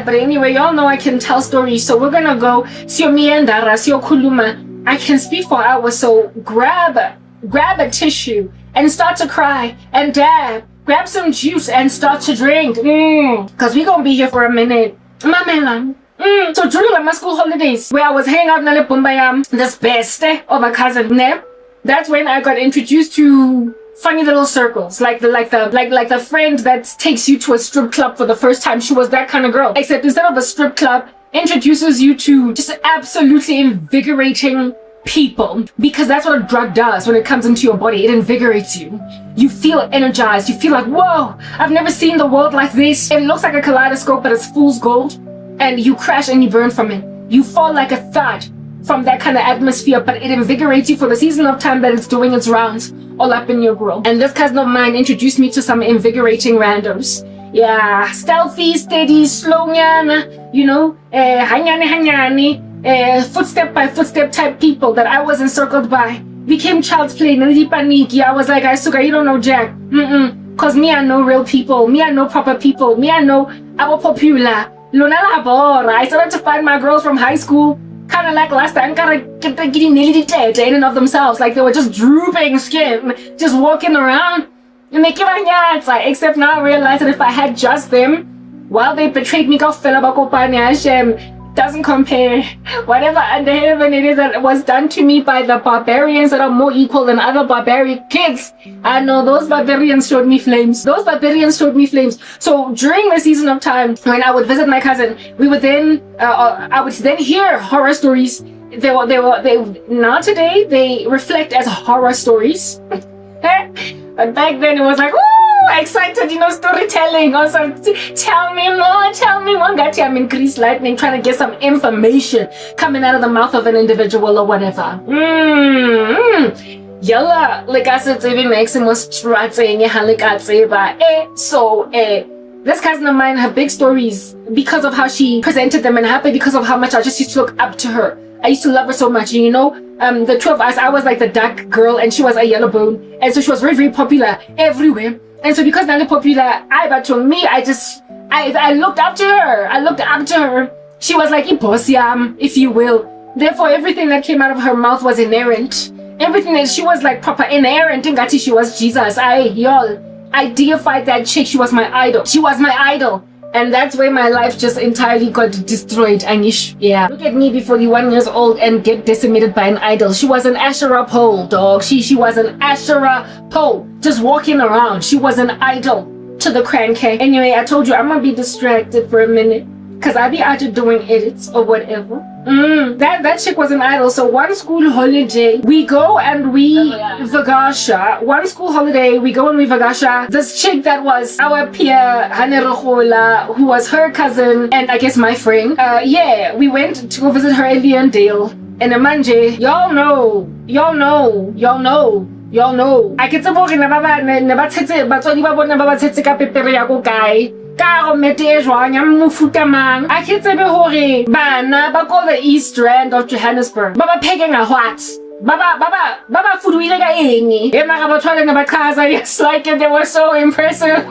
But anyway, y'all know I can tell stories, so we're gonna go Sio Miandara, Sio Kuluma. I can speak for hours, so grab a tissue and start to cry and dab. Grab some juice and start to drink. Cause we gonna be here for a minute. So during my school holidays, where I was hanging out in Pumbaya, this best of a cousin, that's when I got introduced to funny little circles, like the friend that takes you to a strip club for the first time. She was that kind of girl, except instead of a strip club, introduces you to just absolutely invigorating people, because that's what a drug does when it comes into your body. It invigorates you. You feel energized. You feel like, whoa, I've never seen the world like this. It looks like a kaleidoscope, but it's fool's gold, and you crash and you burn from it. You fall like a thud from that kind of atmosphere, but it invigorates you for the season of time that it's doing its rounds all up in your grill. And this cousin of mine introduced me to some invigorating randos. Yeah, stealthy, steady, slow, you know, hanyani, footstep by footstep type people that I was encircled by. Became child's play, I was like, Isuka, you don't know Jack. Cause me, I know real people. Me, I know proper people. Me, I know our popular. I started to find my girls from high school, kind of like last time, kind of getting nearly dead in and of themselves. Like they were just drooping skin, just walking around. And they came except now I realize that if I had just them, while they betrayed me, doesn't compare. Whatever under heaven it is that was done to me by the barbarians that are more equal than other barbaric kids. I know those barbarians showed me flames. So during the season of time when I would visit my cousin, we would then I would then hear horror stories. Now today they reflect as horror stories. But back then it was like, ooh, excited, you know, storytelling. Also, tell me more. Gotcha, I'm in Grease Lightning trying to get some information coming out of the mouth of an individual or whatever. Yalla, like I said, even Maximus Stratzing, so, this cousin of mine had big stories because of how she presented them, and happy because of how much I just used to look up to her. I used to love her so much, and you know, the two of us, I was like the dark girl and she was a yellow bone, and so she was very, very popular everywhere. And so because Nali popular, I looked up to her. She was like Iposiam, if you will. Therefore, everything that came out of her mouth was inerrant. Everything that she was like proper inerrant. Ingati, she was Jesus. I deified that chick. She was my idol. And that's where my life just entirely got destroyed, Anish. Yeah. Look at me be 41 years old and get decimated by an idol. She was an Asherah pole, dog. She was an Asherah pole. Just walking around. She was an idol to the crankhead. Anyway, I told you I'm gonna be distracted for a minute, cause I be out here doing edits or whatever. That chick was an idol. So one school holiday, we go and we vagasha. One school holiday, we go and we vagasha. This chick that was our peer, Hanerohola, who was her cousin, and I guess my friend. Yeah, we went to go visit her in Leondale. And Manje, y'all know. I can say I can say bana ba call the East Rand of Johannesburg. Baba pegging a what? Baba food we like a yes, like it, they were so impressive.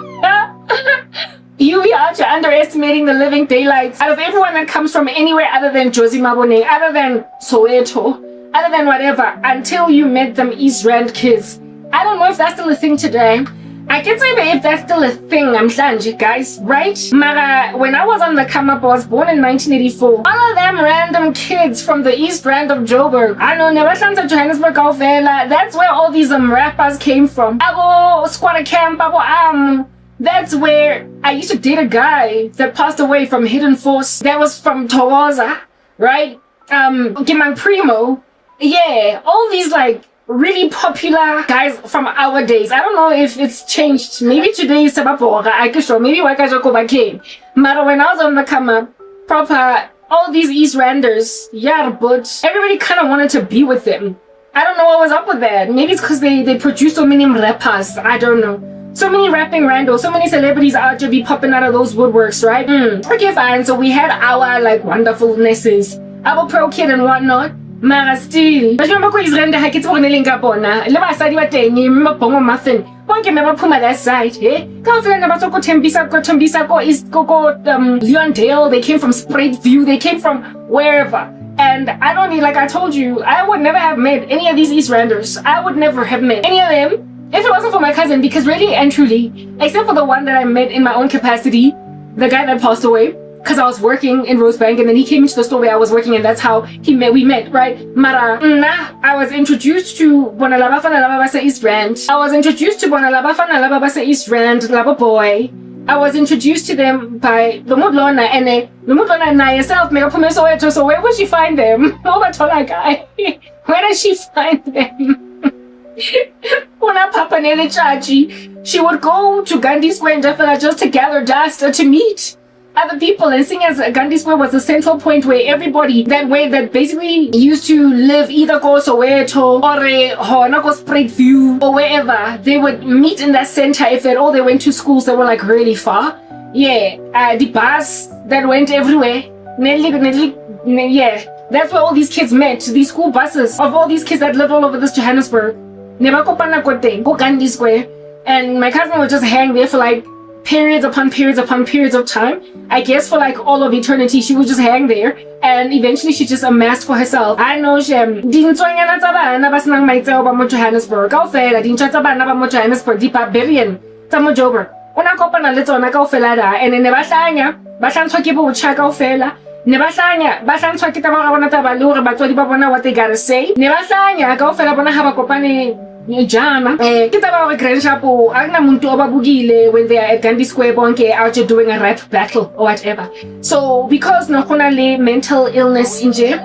You be out here underestimating the living daylights out of everyone that comes from anywhere other than Josie Mabone, other than Soweto, other than whatever, until you met them East Rand kids. I don't know if that's still a thing today. I can say that if that's still a thing, I'm Slanji, guys, right? Mara, when I was on the come up, I was born in 1984. All of them random kids from the East Rand of Joburg. I know, never to Johannesburg, that's where all these rappers came from. Abo squatter camp, abo that's where I used to date a guy that passed away from Hidden Force. That was from Tawaza, right? Gimang Primo. Yeah, all these like really popular guys from our days. I don't know if it's changed. Maybe today is Saboteur. I can show. Maybe Wakajokoba came. But when I was on the come up, proper, all these East Randers, yeah, but everybody kind of wanted to be with them. I don't know what was up with that. Maybe it's because they produce so many rappers. I don't know. So many rapping randos, so many celebrities out to be popping out of those woodworks, right? Okay, fine. So we had our like wonderfulnesses, our pro kid and whatnot. Mara still. But remember ko Israel ha ke tse bona leng ka bona. Le basadi ba teng me bongo muffin. Bonke me ba phuma that side, eh? Ka fela na ba tsoko Tembisa ko is ko Leondale. They came from Spruitview. They came from wherever. And I don't need, like I told you, I would never have met any of these East Randers. I would never have met any of them if it wasn't for my cousin, because really and truly, except for the one that I met in my own capacity, the guy that passed away, because I was working in Rosebank and then he came into the store where I was working and that's how we met, right? Mara, I was introduced to Bonalaba Fanalaba East Rand. I was introduced to Bonalaba Fanalaba East Rand, Laba Boy. I was introduced to them by Lumudlona and Lumudlona and I herself, so where would she find them? Where does she find them? She would go to Gandhi Square in Jaffa just to gather dust or to meet other people, and seeing as Gandhi Square was the central point where everybody that basically used to live either go Soweto or go Spruitview or wherever, they would meet in that center if at all they went to schools that were like really far. Yeah, the bus that went everywhere. Yeah, that's where all these kids met. These school buses of all these kids that lived all over this Johannesburg. Go Gandhi Square, and my cousin would just hang there for like periods upon periods upon periods of time. I guess for like all of eternity, she would just hang there, and eventually she just amassed for herself. I know she dintswanyana tsa bana ba senang maitseo ba mo Johannesburg kaofela dintsha tsa bana ba mo Johannesburg di barbarian tsa mo Joburg ona kopana le tsona kaofela da, and ne ba hlantshwa ke botjha kaofela, ne ba hlantshwa ke taba ga bona taba le hore batswadi ba bona what they gotta say, ne ba hlanya kaofela bona ha ba kopane jana ke taba hore Grand Chapo akuna muntu obabukile when they are at Gandhi Square bonke out there doing a rap battle or whatever. So because no khona le mental illness inje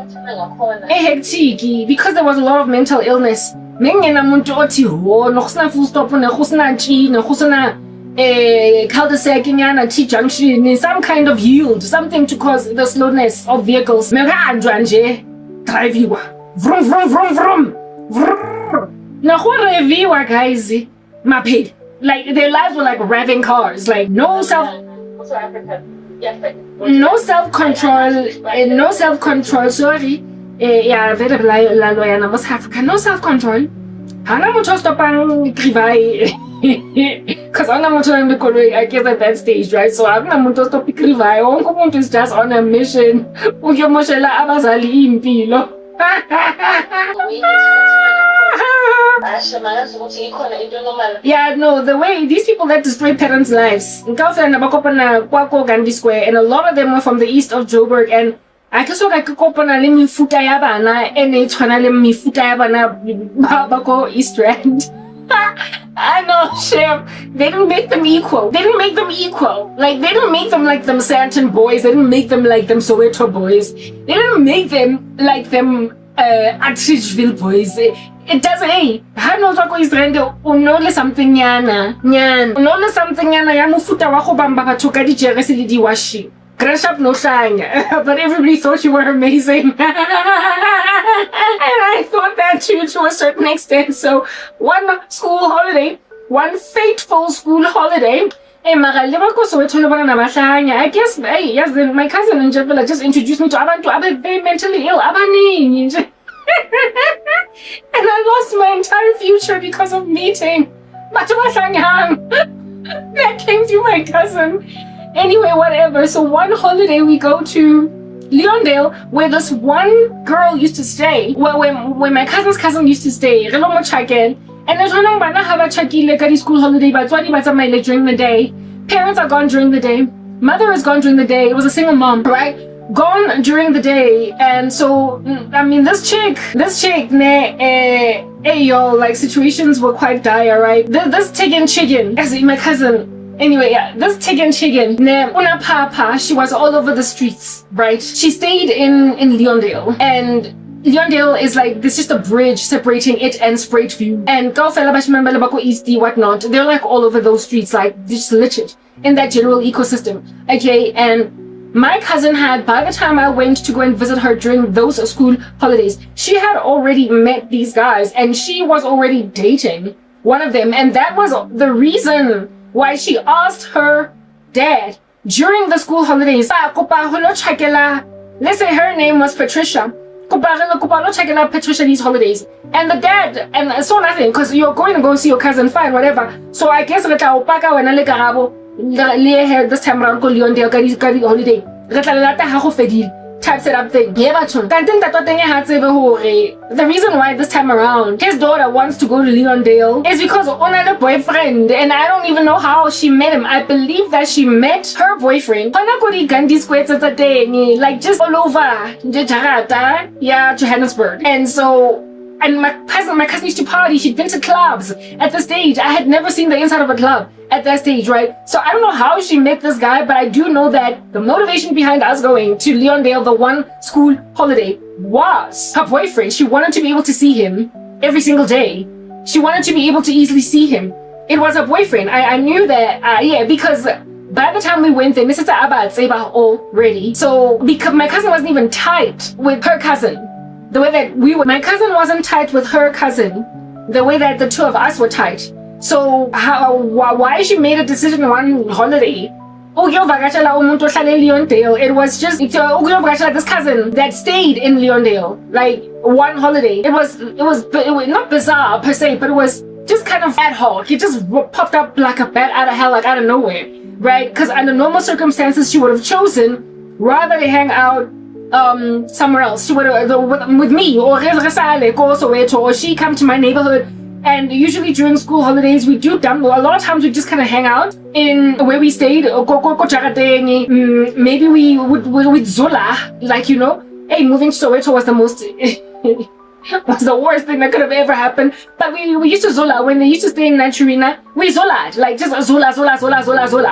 hectic, because there was a lot of mental illness, mengena muntu othi ho no khusna full stop ne khusna chi ne khusna cul-de-sac inyana T junction, some kind of yield, something to cause the slowness of vehicles. Mega anjwa nje drive you vroom vroom vroom vroom vroom. Now, what guys, like their lives were like revving cars, like no self-control, no self-control. Sorry, yeah, very la lawyer na West Africa, no self-control. Hana mucho stopang krivai, because I'm not trying to I guess at that stage, right? So I'm not mucho stop krivai. Onko muntu is just on a mission. Uyo moshela abazali impilo. Yeah, no, the way these people that destroy parents' lives, Gandhi Square, and a lot of them were from the east of Joburg, and I guess what I could kopana le mifuta ya bana ene tshwana le mifuta ya bana ba go East Rand. I know, Chef. They didn't make them equal. Like, they didn't make them like them Santon boys. They didn't make them like them Soweto boys. They didn't make them like them Atteridgeville boys. It doesn't, hey, how no talk is rendo, unole something yana, unole something yana, yamufuta wako bamba patoka di jeresili di washi. Crash up no shine, but everybody thought you were amazing. And I thought that too to a certain extent. So, one school holiday, one fateful school holiday, I guess, hey, yes, my cousin in Javilla just introduced me to Abantu, I'm very mentally ill, Abani. And I lost my entire future because of meeting that came through my cousin. Anyway, whatever. So one holiday we go to Leondale, where this one girl used to stay. Well, when my cousin's cousin used to stay, and there's one school holiday, but during the day. Parents are gone during the day. Mother is gone during the day. It was a single mom, right? Gone during the day. And so, I mean, this chick, like situations were quite dire, right? This chicken, as in my cousin. Anyway, yeah, this chicken, una papa, she was all over the streets, right? She stayed in Leondale, and Leondale is like, there's just a bridge separating it and Spruitview. And East, whatnot, they're like all over those streets, like just littered in that general ecosystem. Okay, and My cousin had, by the time I went to go and visit her during those school holidays, she had already met these guys and she was already dating one of them. And that was the reason why she asked her dad during the school holidays, let's say her name was Patricia, Patricia these holidays. And the dad, and so nothing, because you're going to go see your cousin, fine, whatever. So I guess this time around, holiday. Type setup thing. The reason why this time around his daughter wants to go to Leondale is because Ona boyfriend, and I don't even know how she met him. I believe that she met her boyfriend like just all over Johannesburg. And so my cousin used to party. She'd been to clubs at the stage. I had never seen the inside of a club at that stage, right? So I don't know how she met this guy, but I do know that the motivation behind us going to Leondale, the one school holiday, was her boyfriend. She wanted to be able to see him every single day. She wanted to be able to easily see him. It was her boyfriend. I knew that, because by the time we went there, Mrs. Abad already. So because my cousin wasn't even tight with her cousin, the way that my cousin wasn't tight with her cousin, the way that the two of us were tight. So why she made a decision one holiday? It was just this cousin that stayed in Leondale, like one holiday. It was not bizarre per se, but it was just kind of ad hoc. It just popped up like a bat out of hell, like out of nowhere, right? Because under normal circumstances, she would have chosen rather to hang out somewhere else. She would with me or she come to my neighborhood. And usually during school holidays, we do a lot of times we just kind of hang out in where we stayed. Maybe we would Zola, like, hey, moving to Soweto was the most was the worst thing that could have ever happened. But we used to Zola when they used to stay in Naturina. We Zola'd, like just Zola,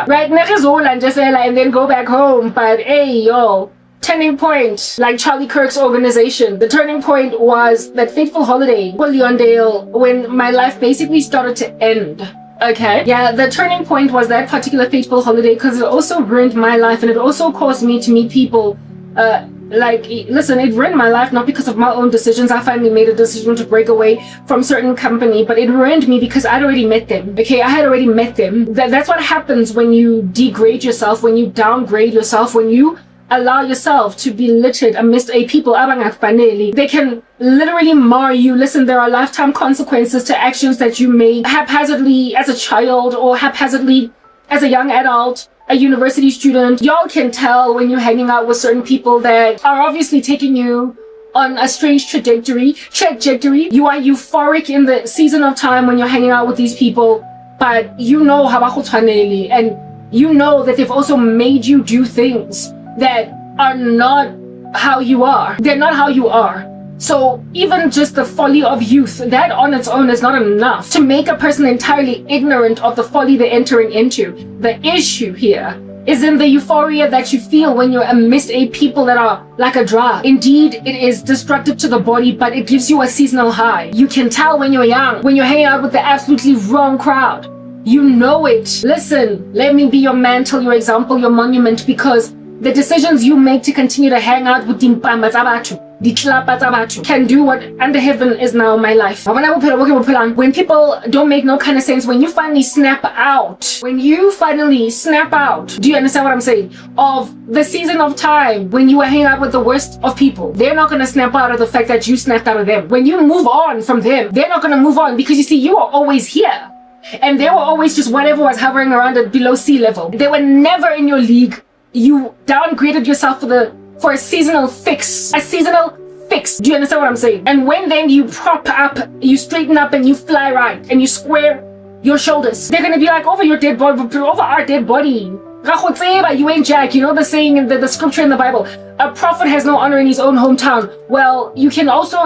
right? And then go back home. But hey, yo. Turning point, like Charlie Kirk's organization. The turning point was that fateful holiday for Leondale when my life basically started to end. Okay? Yeah, the turning point was that particular fateful holiday because it also ruined my life and it also caused me to meet people. Listen, it ruined my life not because of my own decisions. I finally made a decision to break away from certain company, but it ruined me because I'd already met them. Okay, I had already met them. That's what happens when you degrade yourself, when you downgrade yourself, when you allow yourself to be littered amidst a people. They can literally mar you. Listen, there are lifetime consequences to actions that you made haphazardly as a child or haphazardly as a young adult, a university student. Y'all can tell when you're hanging out with certain people that are obviously taking you on a strange trajectory. You are euphoric in the season of time when you're hanging out with these people, but you know and you know that they've also made you do things that are not how you are. They're not how you are. So even just the folly of youth, that on its own is not enough to make a person entirely ignorant of the folly they're entering into. The issue here is in the euphoria that you feel when you're amidst a people that are like a drug. Indeed, it is destructive to the body, but it gives you a seasonal high. You can tell when you're young, when you're hanging out with the absolutely wrong crowd. You know it. Listen, let me be your mantle, your example, your monument, because the decisions you make to continue to hang out with can do what under heaven is now my life. When people don't make no kind of sense, when you finally snap out, do you understand what I'm saying? Of the season of time when you were hanging out with the worst of people, they're not going to snap out of the fact that you snapped out of them. When you move on from them, they're not going to move on because you see, you are always here. And they were always just whatever was hovering around at below sea level. They were never in your league. You downgraded yourself for a seasonal fix. Do you understand what I'm saying? And when then you prop up, you straighten up and you fly right and you square your shoulders, they're gonna be like, over your dead body, over our dead body. You ain't Jack. You know the saying in the scripture in the Bible, a prophet has no honor in his own hometown. Well, you can also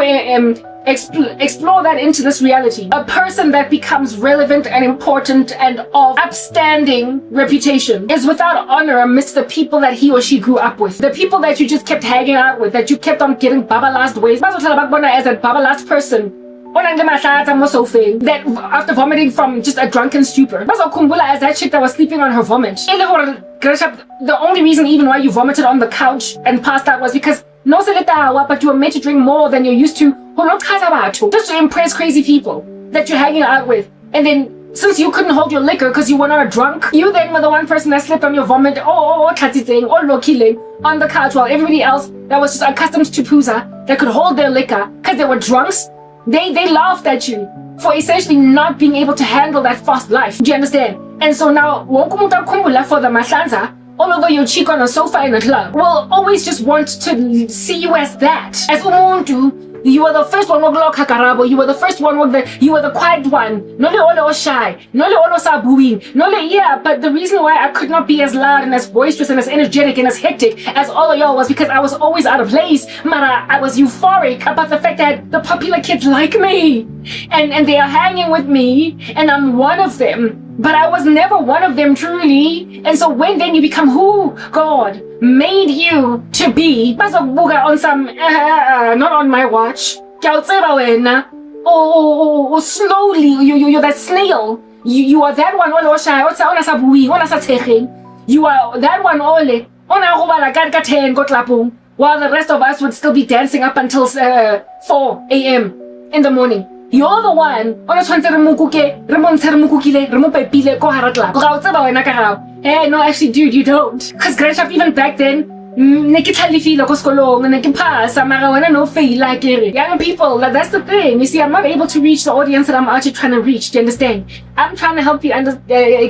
explore that into this reality. A person that becomes relevant and important and of upstanding reputation is without honor amidst the people that he or she grew up with. The people that you just kept hanging out with, that you kept on getting baba last ways. As a baba last person that after vomiting from just a drunken stupor, as that chick that was sleeping on her vomit. The only reason even why you vomited on the couch and passed out was because no seletawa, but you were made to drink more than you're used to. Just to impress crazy people that you're hanging out with. And then since you couldn't hold your liquor because you were not a drunk, you then were the one person that slept on your vomit or killing on the couch, while everybody else that was just accustomed to puza, that could hold their liquor because they were drunks, they laughed at you for essentially not being able to handle that fast life. Do you understand? And so now for the mahlanza all over your cheek on a sofa in a club will always just want to see you as that. As umuntu, you were the first one wokuloka karabo, you were the first one you were the quiet one. Nole ole shy, nole ole sabuing, nole yeah, but the reason why I could not be as loud and as boisterous and as energetic and as hectic as all of y'all was because I was always out of place. Mara, I was euphoric about the fact that the popular kids like me and they are hanging with me and I'm one of them. But I was never one of them truly. And so when then you become who God made you to be, on some not on my watch. Oh, slowly, you're that snail. You are that one you are that one while the rest of us would still be dancing up until 4 a.m. in the morning. You're the one. Hey, no, actually, dude, you don't. Because Gresham, even back then, young people, that's the thing. You see, I'm not able to reach the audience that I'm actually trying to reach. Do you understand? I'm trying to help you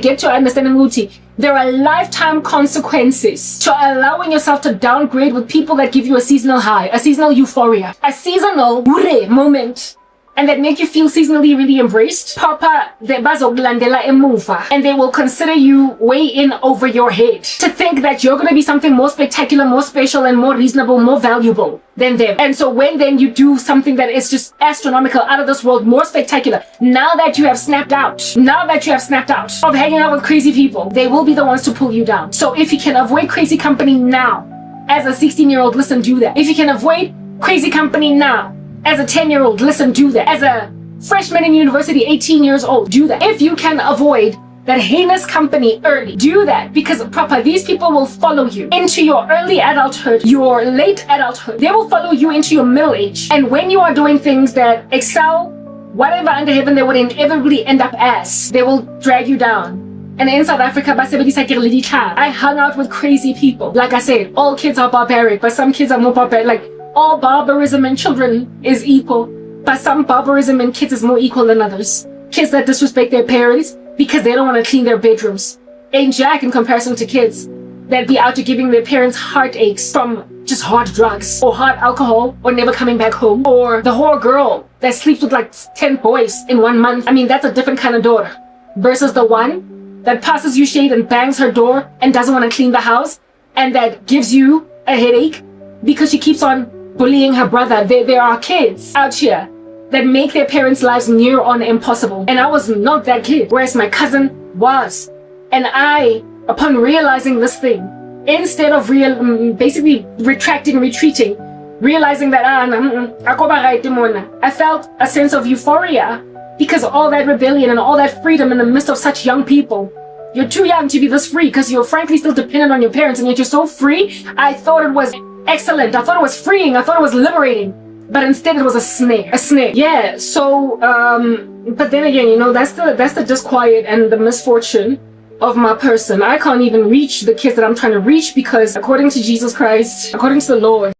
get to understanding Muti. There are lifetime consequences to allowing yourself to downgrade with people that give you a seasonal high, a seasonal euphoria, a seasonal moment. And that make you feel seasonally really embraced. Papa, and they will consider you way in over your head to think that you're going to be something more spectacular, more special, and more reasonable, more valuable than them. And so when then you do something that is just astronomical, out of this world, more spectacular, now that you have snapped out of hanging out with crazy people, they will be the ones to pull you down. So if you can avoid crazy company now, as a 16-year-old, listen, do that. If you can avoid crazy company now, as a 10-year-old, listen, do that. As a freshman in university, 18 years old, do that. If you can avoid that heinous company early, do that. Because proper, these people will follow you into your early adulthood, your late adulthood. They will follow you into your middle age. And when you are doing things that excel, whatever under heaven they would inevitably end up as, they will drag you down. And in South Africa, I hung out with crazy people. Like I said, all kids are barbaric, but some kids are more barbaric. Like, all barbarism in children is equal, but some barbarism in kids is more equal than others. Kids that disrespect their parents because they don't want to clean their bedrooms ain't jack in comparison to kids that be out to giving their parents heartaches from just hard drugs or hard alcohol or never coming back home. Or the whore girl that sleeps with like 10 boys in 1 month. I mean, that's a different kind of daughter versus the one that passes you shade and bangs her door and doesn't want to clean the house and that gives you a headache because she keeps on bullying her brother. There are kids out here that make their parents' lives near on impossible. And I was not that kid, whereas my cousin was. And I, upon realizing this thing, instead of basically retreating, realizing that I felt a sense of euphoria because all that rebellion and all that freedom in the midst of such young people. You're too young to be this free because you're frankly still dependent on your parents, and yet you're so free. I thought it was excellent. I thought it was freeing. I thought it was liberating. But instead it was a snare. Yeah, so but then again, you know, that's the disquiet and the misfortune of my person. I can't even reach the kids that I'm trying to reach because according to Jesus Christ, according to the Lord,